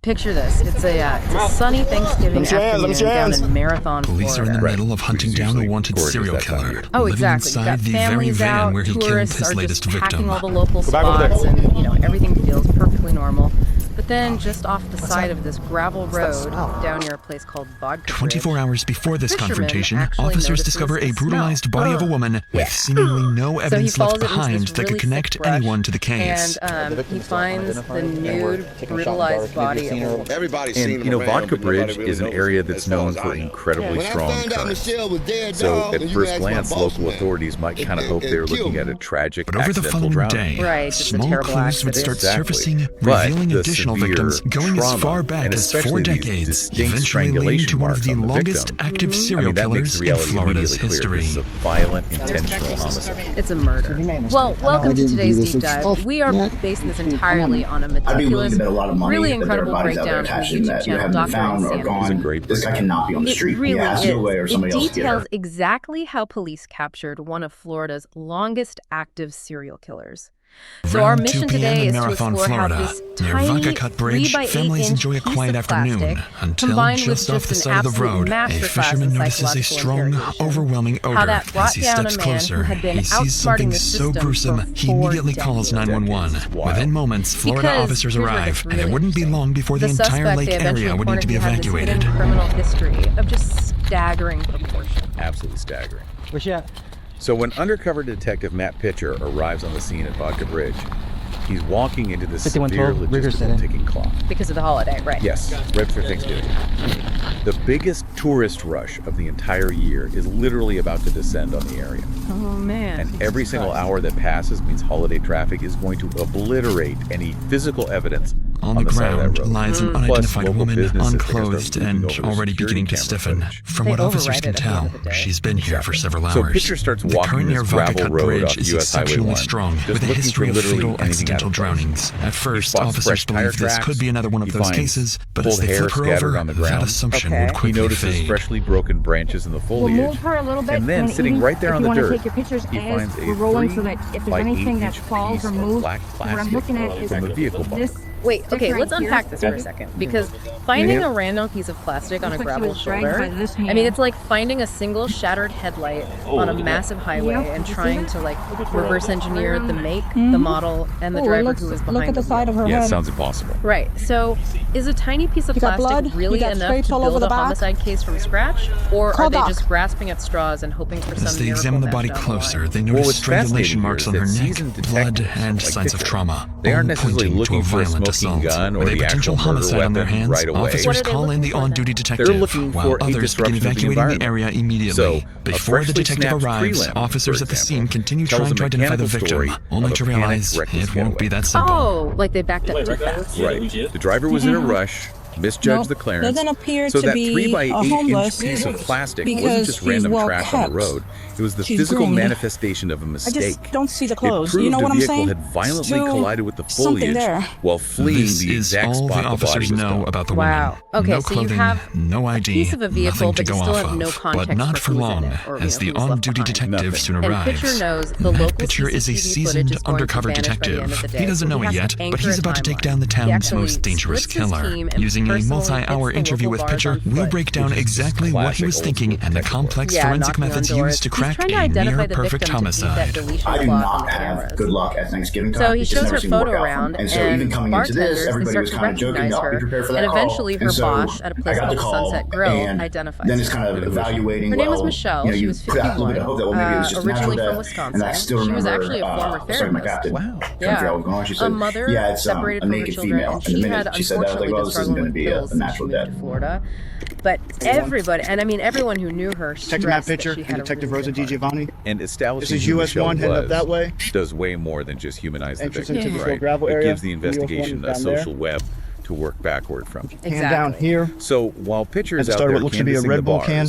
Picture this. It's a sunny Thanksgiving afternoon down in Marathon, Police are in the Florida. middle of hunting down a wanted serial killer. Oh, living exactly. You've inside got the very families van out, where he killed tourists his are latest just packing victim. all the local spots, and everything feels perfectly normal. But then, just off the side of this gravel road, down near a place called Vodka 24 Bridge, hours before this fisherman confrontation, actually officers notices discover the a brutalized body of a woman with seemingly no evidence follows left it into behind this that really could connect thick brush, anyone to the case. And he finds the nude, brutalized body of a woman. Everybody's seen him around, Vodka but nobody Bridge really is an knows area him that's as far known as for I know. incredibly When I strong found out currents. Michelle was dead, So dog, at and you first asked my glance, boss local man, authorities might kind of hope they were looking at a tragic But over the accidental following drowning. day, Right, just a small terrible clues would accident. start Exactly. surfacing, But revealing the additional severe victims going as trauma, far back and as 4 especially these decades, distinct eventually leading strangulation to one of marks the on the longest victim. active serial that makes killers the in reality Florida's immediately clear. history. This is a violent, intentional homicide. It's a murder. Well, welcome to today's deep dive. We are basing this entirely on a meticulous, really incredible breakdown from the YouTube channel Dr. Insanity. This guy cannot be on the street. It really has is. no way or somebody It else to get details her. exactly how police captured one of Florida's longest active serial killers. So our Around 2 mission p.m. today in is to Marathon, explore how Florida, this near tiny Vodka Cut Bridge, 3 by 8 families inch enjoy a piece quiet of afternoon plastic, until combined just with off the just an side of the absolute road, a masterclass fisherman in notices a psychological strong, interrogation. overwhelming odor. How that brought As he down steps a man closer, who had been he sees outsmarting something the so system gruesome, for he 4 immediately calls decades. 911. Within moments, Florida Because officers here's where it arrive, gets really and it wouldn't be interesting. long before the suspect entire lake they eventually area would need to be cornered had this evacuated. hidden criminal history of just staggering proportions. Absolutely staggering. Where's she at? So when undercover detective Matt Pitcher arrives on the scene at Vodka Bridge, he's walking into the severe 5112, Rigger's logistical in. ticking clock. Because of the holiday, right? Yes, right before Thanksgiving. The biggest tourist rush of the entire year is literally about to descend on the area. Oh, man. And every single hour that passes means holiday traffic is going to obliterate any physical evidence On the side of that ground road. lies an Plus, unidentified local woman, businesses are gonna start unclothed moving and over to already security beginning to camera stiffen. footage. From They what officers override can it at the end tell, of the day. she's been here for several So hours. Pitcher starts The walking current this near Vodka gravel Cut road Bridge off is US Highway exceptionally 1, strong, just with a looking history for of literally fatal anything accidental out of place. drownings. At first, spots officers fresh tire believe this tracks. could be another one of He those finds cases, but as pulled they hair flip her scattered over, on the that ground. assumption Okay. would He quickly notices fade. freshly broken branches in the We'll foliage. move her a little bit. And then, sitting right there on the dirt, take your pictures he as finds a we're rolling 3 so that if by there's anything 8 that inch falls piece or of moves, black what I'm plastic looking at is from a vehicle bumper. this. Wait, okay, stick let's right unpack here. this for a second, because finding a random piece of plastic on a Looks like she gravel was dragged shoulder, by this I mean, hand. it's like finding a single shattered headlight on a massive highway Yep. and You see trying that? to like reverse engineer the make, the model, and the Oh, it driver looks, who was look behind at the side of her Yeah, it head. sounds impossible. Right, so is a tiny piece of You got plastic blood? really You got enough scrapes to all over build the a back? homicide case from scratch? Or Call are they doc. just grasping at straws and hoping for some As they miracle examine the match body down the closer, line? they Well, notice what's strangulation fascinating marks on here her is that neck, seasoned blood, detectives and like signs of Pitcher, trauma, they aren't all necessarily pointing to looking a for a violent smoking assault. gun or With a the potential actual murder homicide on their weapon hands, right away. What officers are they call in the looking for on-duty then? detective, They're looking while for a others begin disruption of the evacuating the environment. area immediately. So, a Before the freshly detective snapped arrives, prelim, officers for at the scene example, continue tells trying a to identify the mechanical story victim, only of to a panicked, realize reckless it won't be getaway. that simple. Oh, like they backed up too fast. Right. The driver was in a rush, misjudged Nope, the clearance. doesn't appear so to that be 3 by 8 a inch homeless piece of plastic because wasn't just she's random well trash on kept. the road. It was the She's physical green. manifestation of a I mistake. just don't see the clothes. It proved You know the what I'm vehicle saying? had violently Still collided with the something foliage there. while fleeing This the is exact all spot the the body officers was know found. about the Wow. woman. Okay, No so you clothing, have no a ID, piece of a vehicle, nothing to but go you still off have no of. context But not for for who's in long, it, or, as you the know, who's left on-duty behind. detective Nothing. soon And arrives. Pitcher knows the Matt local Pitcher is a CCTV footage seasoned is going to undercover vanish by the end of detective. the He day, doesn't so know he it has yet, to but anchor he's a about to take timeline. down the He town's actually most dangerous splits his killer. team and Using a personally multi-hour hits the interview local with bars Pitcher, on we'll foot. break down Which is exactly what he classic was old thinking school and the detective complex Yeah, forensic knocking on methods doors. used to He's crack trying to a identify the near-perfect victim to beat that homicide. deletion I do clock not on the have cameras. good luck at Thanksgiving time. So he It just shows never her seemed to photo work out for around, me. And so even and coming into this, bartenders, they everybody start was to kind of joking, recognize "Oh, be her, prepared for that and call." eventually her And so boss at a place I got called the call, Sunset Grill and identifies then it's her. kind of evaluating. Her name was well, Michelle. you know, She you was put out a little 51, bit of hope that, well, maybe it was just a natural originally from death. Wisconsin. And I still She remember, was actually a former sorry, my therapist. captain. Wow. Couldn't figure out what was going on. She A said, mother yeah, it's separated a from her naked children, female. and And the she minute had she said that, I was unfortunately like, well, been this isn't struggling going to with be pills a since she natural moved death. to Florida. But everybody, and I mean everyone who knew her, Detective Matt stressed that Pitcher she and had a Detective really Rosa good Di heart. Giovanni. And establishing This is who US Michelle 1 heading up was that way. does way more than just humanize the Entrance victim, into this right? little gravel It area. gives the US 1 is investigation a down there. social web to work backward from. Hand down here. So while Pitcher is At the out start of there what looks to be a canvassing Red the Bull bars, can.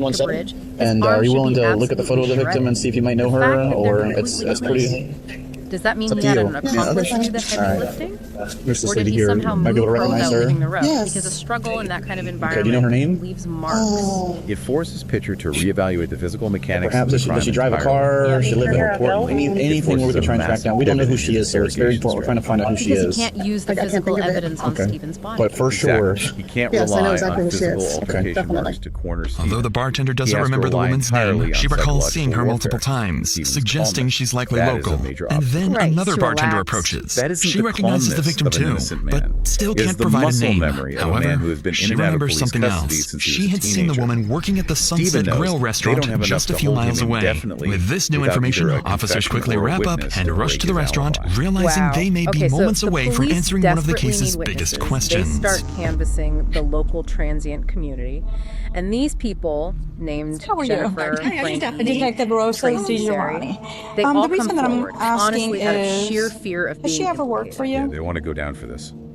vodka bridge. And are you willing to look at the photo of the victim and see if you might know her, or it's pretty... Does that mean It's up he to had you. an accomplice Yeah, to do the heavy alright. lifting? There's this Or did lady he here. somehow Might be able move to her recognize without her. leaving the road? Yes. Because a struggle in that kind of Okay, environment do you know her name? leaves marks. It forces Pitcher to reevaluate the physical mechanics Perhaps of the does she drive a entirely. car? Yeah. Does she live in a port? Importantly, Anything where we can try and track down. We don't know who she is, so it's very important. We're trying to find out who she Because is. he can't use the Like, I can't physical think of it. evidence on Okay. Stephen's body. But for sure, Exactly. He can't Yes, I know rely exactly on who she physical is. altercation Definitely. marks to corner Stephen. Although the bartender He doesn't has to remember the rely woman's entirely name, on she recalls psychological seeing her warfare. multiple times, Stephen's suggesting calmness. she's likely That is a local. major And then Right, another to bartender relax. approaches. That isn't She the recognizes the calmness victim of an too, innocent but man. still It is can't the provide a muscle name. memory of a However, man who has been she in and out of remembers police something custody else. since he She was a had seen the teenager. woman working at the Stephen Sunset knows Grill they restaurant don't have just a enough few to hold miles him away. indefinitely With this new without information, either a officers confession quickly or a wrap up witness and to rush break to the his restaurant, alibi. realizing Wow. they may be Okay, so moments the away from police answering one of the desperately case's need biggest witnesses. questions. They start canvassing the local transient community, and these people named How are you? Jennifer, Frankie, Detective Rosa Tracy, Giovanni. they all the reason come that I'm forward, asking honestly out of is, sheer fear of has being she ever worked for implicated. you? Yeah, they want to go down for this.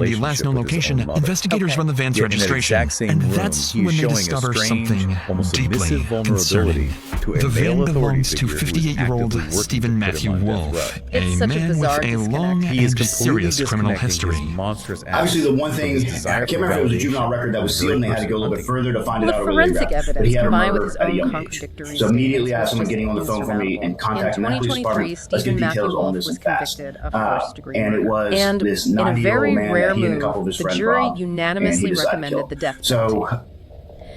found the last relationship known with his location, own mother. investigators run the van's Yet in that registration, exact same and room, that's he is when they showing a discover strange, something almost deeply submissive concerning. vulnerability to a The van male authority belongs to figure who is 58-year-old actively working Stephen to put Matthew him on death Wolf, row. It's a such a man with bizarre a disconnect. long He is and completely serious criminal disconnecting history. his monstrous Obviously, the one actions thing, from I his desire can't for remember if it was a validation juvenile record that was and sealed and they very had to go a little bit personal further to find Well, it the out or where he forensic got. evidence, But he had a combined with murder his at a own young age. contradictory So immediately I had statements, someone was getting on the just phone for me and insurmountable. contacting that police In department. 2023, Let's get Stephen Matthew details on Wolf this was and fast. convicted of first-degree And it murder. was And this in a 90-year-old very man rare that he and a move, couple of his the friends jury robbed, and he unanimously decided to recommended kill. the death So penalty.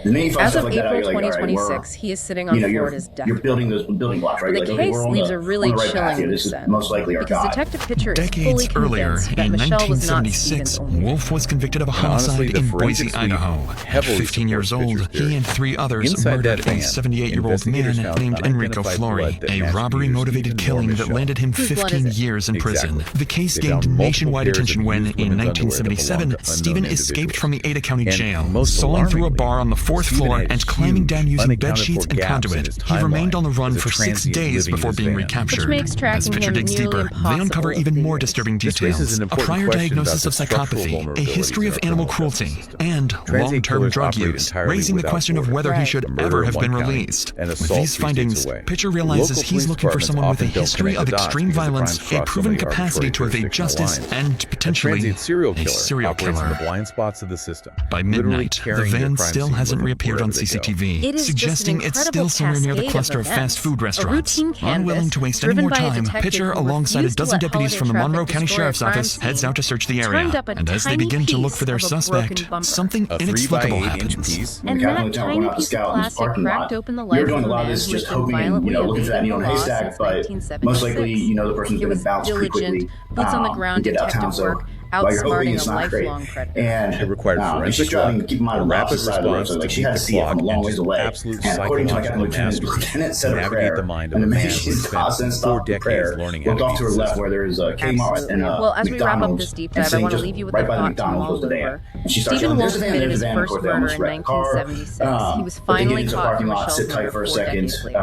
The minute you find As stuff of like that out, April you're like, all right, 2026, he is sitting on Florida's death. you're building those building blocks, right? The Like, okay, case we're on leaves the- a really on the right path chilling here. loose This is end, most likely our because God. Detective Pitcher is fully Decades earlier, convinced that in Michelle was not 1976, Stephen's only Wolf was convicted of a And honestly, homicide the in forensic Boise, suite Idaho. At heavily 15 years supports old, Pitcher's theory. he and 3 others Inside murdered that a van, 78-year-old investigators man found named Enrico unidentified Flori, blood that a matched robbery-motivated Stephen killing nor that Michelle. landed him Whose blood 15 is it? years in prison. Exactly. The case They gained found multiple nationwide pairs of attention when, used in women's underwear that 1977, belonged to Stephen unknown escaped individuals. from the Ada County And jail, most sawing through a alarmingly, bar on the 4th Stephen floor had and climbing huge, down using bed unaccounted sheets for and gaps in conduit. his He remained on the run timeline for as a 6 transient days living in before his being van. recaptured. Which makes As tracking Pitcher him digs nearly deeper, they uncover impossible even of more years. disturbing This details, raises an a important prior question diagnosis about of the structural psychopathy, a history vulnerabilities of in our animal criminal cruelty, justice system. and Transient long-term killers drug operate use, entirely raising the without question of border. whether he Right. should Murder ever in have one been county released. and With assault these 3 states findings, away. Pitcher realizes Local he's police looking for departments someone with a often don't history connect of the dots extreme because the violence, crimes a cross so proven many capacity to arbitrary evade jurisdictional justice, lines. and A potentially transient serial a killer serial operates in killer. the blind spots of the system. By literally midnight, the carrying their van crime still scene hasn't with them reappeared on wherever they go. CCTV, It is just an suggesting it's incredible still somewhere near the cascade cluster of events. fast food A restaurants. routine canvas Unwilling to waste any driven more by a time, detective Pitcher, who alongside a refused to dozen let deputies from the holiday Monroe traffic County destroy a Sheriff's crime Office, heads scene, out to search the turned area. up a And as they tiny begin to look piece for their of a suspect, broken bumper. something A 3 by inexplicable 8 inch happens. piece. And Captain that Lieutenant tiny went out to piece of scout in this plastic parking cracked lot. open the We life were of doing a a lot of man this who has just been hoping, violently looking for that evading needle the in a law haystack, since but 1976. most likely, the person's It going to was bounce pretty diligent, quickly. boots on the ground to get detective downtown, so work, while you're hoping outsmarting it's a not great. lifelong predator. And It required and forensic she's driving, luck, keep in mind, a on the rapid opposite side of the road, response so like to she had to beat see it the from a clock, long and ways just away. absolute And according to my Captain psychological Lieutenant, mastery said a navigate prayer, the mind of and a the man minute who she's spent constant 4 stop the decades prayer, learning how looked to off beat to her the left system. where there is a Kmart Absolutely. and a Well, as we wrap up McDonald's, this deep and dive, I saying want to just leave you with right a by the thought to McDonald's mull was the van. over. And she starts Stephen yelling, Wolf "There's a van, committed there's his a van." Of first course, they murder almost in wrecked the car. 1976. He was But they get finally into the caught for parking lot, Michelle's sit tight murder for a 4 second. decades later.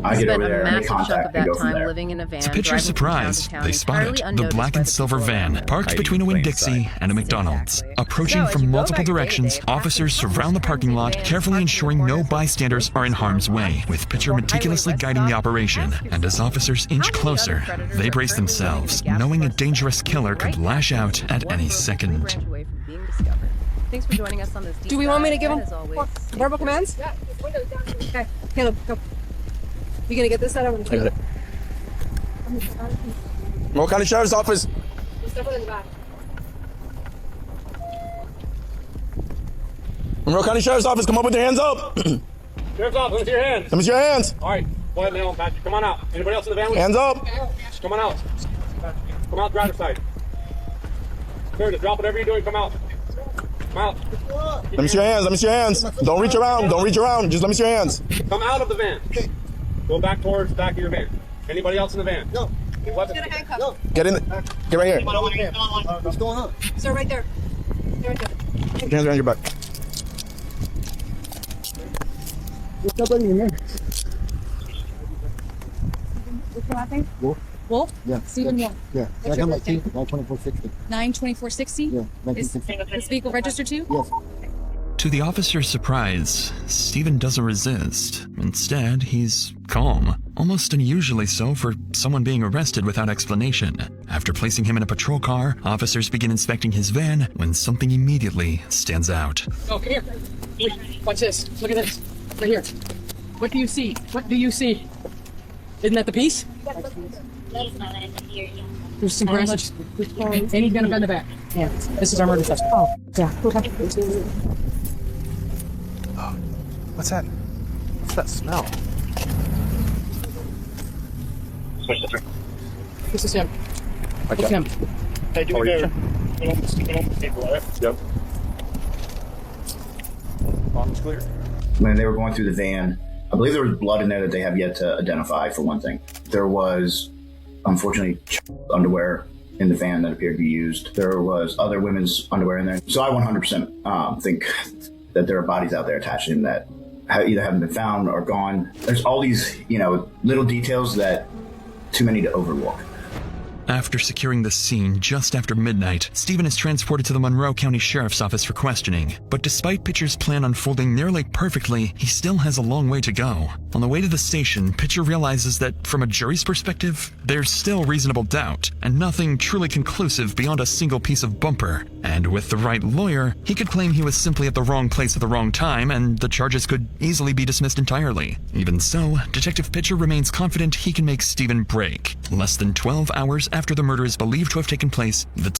I He get over spent there, a make massive chunk contact, of and that go from time there. living in a van, To Pitcher's driving from town surprise, to town, they spot entirely it, the unnoticed black by and the silver people around van, him. parked Hiding between a in plain Winn-Dixie sight. and a McDonald's. Exactly. Approaching So, as from you go multiple back day to directions, day, officers traffic surround the parking lot, vans carefully parked in ensuring no corners of bystanders streets are in or harm's way, lots. with Pitcher For meticulously highway guiding the rest operation. stops, And as officers inch how many other closer, predators they are brace currently living in themselves, the gas knowing a cluster dangerous killer could right lash now, out at one any road second. branch away from being discovered. Thanks for joining us on this deep Do we want me to dive, give and him as always, verbal commands? Yeah. Okay, Caleb, go. You gonna get this side? I'm gonna take it. Monroe County Sheriff's Office. Step in the back. Monroe County Sheriff's Office, come up with your hands up. Sheriff's office, let me see your hands. Let me see your hands. All right, go ahead, Mail Patrick. Come on out. Anybody else in the van with you? Hands up. Come on out. Come out, driver's side. Here, just drop whatever you're doing. Come out. Come out. Let me see your hands. Let me see your hands. Don't reach around. Don't reach around. Just let me see your hands. Come out of the van. Go back towards the back of your van. Anybody else in the van? No. Get a handcuff. Get in. Get right here. What's going on? Sir, right there. Right there. Put your hands around your back. What's your last name? Wolf. Wolf? Yeah. Stephen Wolf. Yeah. What's I got your my birthday? key, 92460. 92460? Yeah, Is 1960. this vehicle registered to you? Yes. To the officer's surprise, Stephen doesn't resist. Instead, he's calm, almost unusually so for someone being arrested without explanation. After placing him in a patrol car, officers begin inspecting his van when something immediately stands out. Oh, come here. Wait, watch this. Look at this. Right here. What do you see? What do you see? Isn't that the piece? There's some grass. And he's gonna bend the back. Yeah. This is our murder suspect. Oh, yeah. Okay. What's that? What's that smell? This is him. Look at him. Hey, do me a favor. Yep. Bomb's clear. When they were going through the van, I believe there was blood in there that they have yet to identify, for one thing. There was, unfortunately, underwear in the van that appeared to be used. There was other women's underwear in there. So I 100% think that there are bodies out there attached to him that either haven't been found or gone. There's all these, little details that too many to overlook. After securing the scene just after midnight, Stephen is transported to the Monroe County Sheriff's Office for questioning. But despite Pitcher's plan unfolding nearly perfectly, he still has a long way to go. On the way to the station, Pitcher realizes that from a jury's perspective, there's still reasonable doubt, and nothing truly conclusive beyond a single piece of bumper. And with the right lawyer, he could claim he was simply at the wrong place at the wrong time, and the charges could easily be dismissed entirely. Even so, Detective Pitcher remains confident he can make Stephen break. Less than 12 hours after the murder is believed to have taken place, the